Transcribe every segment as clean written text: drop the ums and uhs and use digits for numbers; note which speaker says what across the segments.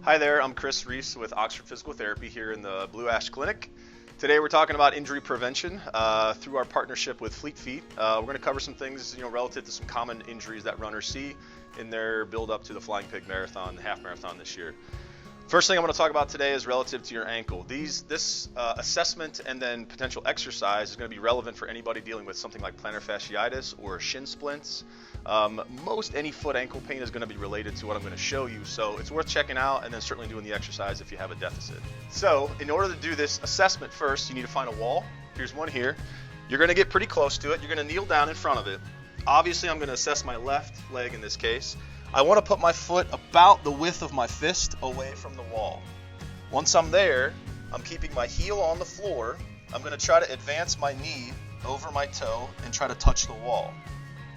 Speaker 1: Hi there, I'm Chris Reis with Oxford Physical Therapy here in the Blue Ash Clinic. Today we're talking about injury prevention through our partnership with Fleet Feet. We're going to cover some things, relative to some common injuries that runners see in their build up to the Flying Pig Marathon, the half marathon this year. First thing I'm going to talk about today is relative to your ankle. This assessment and then potential exercise is going to be relevant for anybody dealing with something like plantar fasciitis or shin splints. Most any foot ankle pain is going to be related to what I'm going to show you, so it's worth checking out and then certainly doing the exercise if you have a deficit. So in order to do this assessment first, you need to find a wall. Here's one here. You're going to get pretty close to it. You're going to kneel down in front of it. Obviously, I'm going to assess my left leg in this case. I want to put my foot about the width of my fist away from the wall. Once I'm there, I'm keeping my heel on the floor. I'm going to try to advance my knee over my toe and try to touch the wall.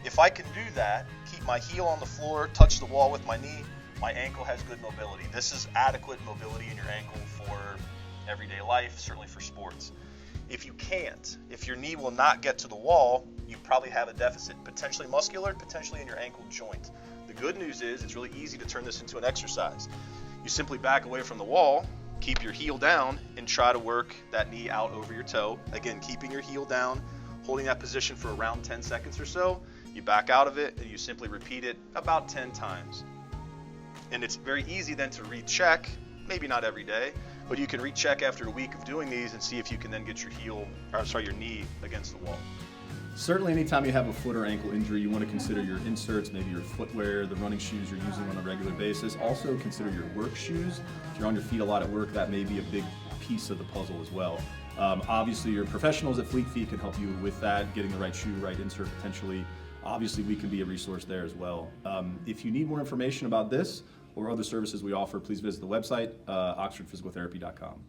Speaker 1: If I can do that, keep my heel on the floor, touch the wall with my knee, my ankle has good mobility. This is adequate mobility in your ankle for everyday life, certainly for sports. If you can't, if your knee will not get to the wall, you probably have a deficit, potentially muscular, potentially in your ankle joint. The good news is it's really easy to turn this into an exercise. You simply back away from the wall, keep your heel down, and try to work that knee out over your toe. Again, keeping your heel down, holding that position for around 10 seconds or so. You back out of it, and you simply repeat it about 10 times. And it's very easy then to recheck, maybe not every day, but you can recheck after a week of doing these and see if you can then get your knee against the wall.
Speaker 2: Certainly anytime you have a foot or ankle injury, you want to consider your inserts, maybe your footwear, the running shoes you're using on a regular basis. Also consider your work shoes. If you're on your feet a lot at work, that may be a big piece of the puzzle as well. Obviously your professionals at Fleet Feet can help you with that, getting the right shoe, right insert potentially. Obviously we can be a resource there as well. If you need more information about this or other services we offer, please visit the website, oxfordphysicaltherapy.com.